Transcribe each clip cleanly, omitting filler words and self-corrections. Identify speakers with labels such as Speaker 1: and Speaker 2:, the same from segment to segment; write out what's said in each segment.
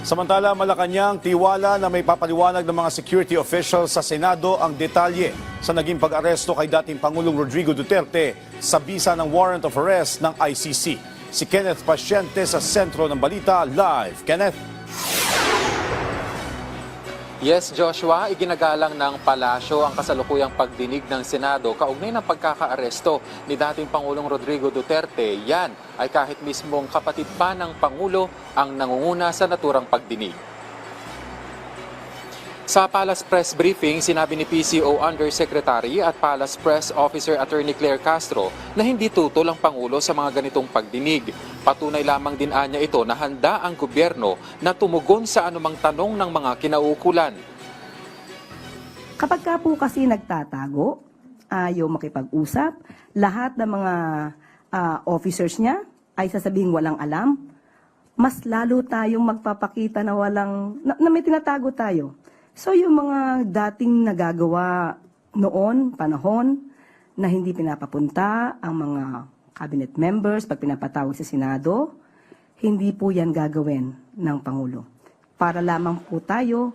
Speaker 1: Samantala, Malacanang tiwala na may papaliwanag ng mga security officials sa Senado ang detalye sa naging pag-aresto kay dating Pangulong Rodrigo Duterte sa bisa ng warrant of arrest ng ICC. Si Kenneth Pasyente sa sentro ng balita live. Kenneth?
Speaker 2: Yes, Joshua, iginagalang ng palasyo ang kasalukuyang pagdinig ng Senado kaugnay ng pagkakaaresto ni dating Pangulong Rodrigo Duterte. Yan ay kahit mismong kapatid pa ng Pangulo ang nangunguna sa naturang pagdinig. Sa Palace Press Briefing, sinabi ni PCO Undersecretary at Palace Press Officer Attorney Claire Castro na hindi tutol ang Pangulo sa mga ganitong pagdinig. Patunay lamang din anya ito na handa ang gobyerno na tumugon sa anumang tanong ng mga kinauukulan.
Speaker 3: Kapag ka po kasi nagtatago, ayaw makipag-usap, lahat ng mga officers niya ay sasabihin walang alam, mas lalo tayong magpapakita na na may tinatago tayo. So yung mga dating nagagawa noon, panahon, na hindi pinapapunta ang mga cabinet members pag pinapatawag sa Senado, hindi po yan gagawin ng Pangulo. Para lamang po tayo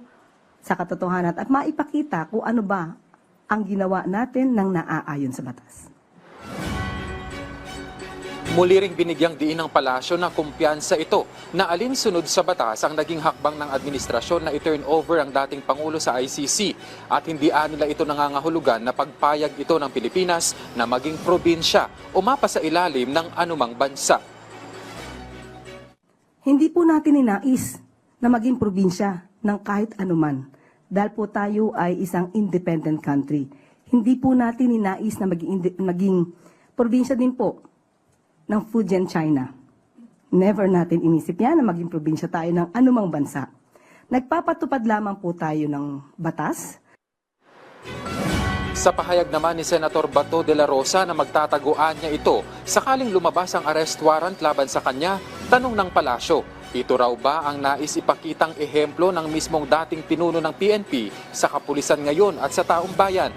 Speaker 3: sa katotohanan at maipakita kung ano ba ang ginawa natin ng naaayon sa batas.
Speaker 2: Muli ring binigyang diin ng palasyo na kumpiyansa ito na alinsunod sa batas ang naging hakbang ng administrasyon na i-turn over ang dating Pangulo sa ICC at hindi nila ito nangangahulugan na pagpayag ito ng Pilipinas na maging probinsya o mapa sa ilalim ng anumang bansa.
Speaker 3: Hindi po natin ninais na maging probinsya ng kahit anuman dahil po tayo ay isang independent country. Hindi po natin ninais na maging probinsya din po ng Fujian, China. Never natin inisip yan na maging probinsya tayo ng anumang bansa. Nagpapatupad lamang po tayo ng batas.
Speaker 2: Sa pahayag naman ni Senator Bato de la Rosa na magtataguan niya ito sakaling lumabas ang arrest warrant laban sa kanya, tanong ng palasyo, ito raw ba ang nais ipakitang ehemplo ng mismong dating pinuno ng PNP sa kapulisan ngayon at sa taong bayan?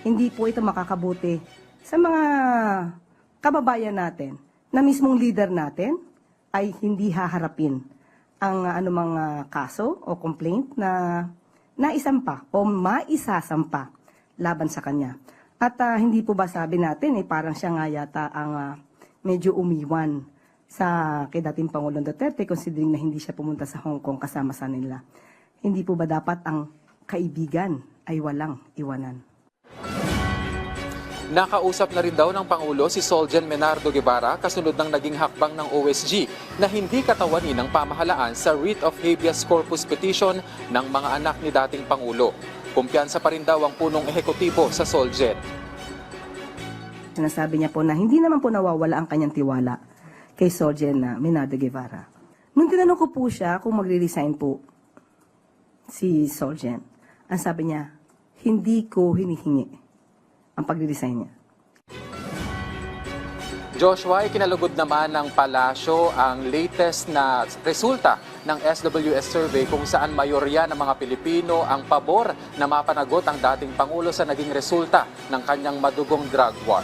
Speaker 3: Hindi po ito makakabuti sa mga kababayan natin na mismong leader natin ay hindi haharapin ang anumang kaso o complaint na naisampa o maisasampa laban sa kanya. At hindi po ba sabi natin, parang siya nga yata ang medyo umiwan sa kay dating Pangulong Duterte considering na hindi siya pumunta sa Hong Kong kasama sa nila. Hindi po ba dapat ang kaibigan ay walang iwanan?
Speaker 2: Nakausap na rin daw ng Pangulo si Solgen Menardo Guevara kasunod ng naging hakbang ng OSG na hindi katawanin ng pamahalaan sa writ of habeas corpus petition ng mga anak ni dating Pangulo. Kumpiyansa pa rin daw ang punong ehekutibo sa Solgen.
Speaker 3: Sinasabi niya po na hindi naman po nawawala ang kanyang tiwala kay Solgen Menardo Guevara. Nung tinanong ko po siya kung magre-resign po si Solgen, ang sabi niya, hindi ko hinihingi ang pagre-resign niya.
Speaker 2: Joshua, ikinalugod naman ng palasyo ang latest na resulta ng SWS survey kung saan mayorya ng mga Pilipino ang pabor na mapanagot ang dating Pangulo sa naging resulta ng kanyang madugong drug war.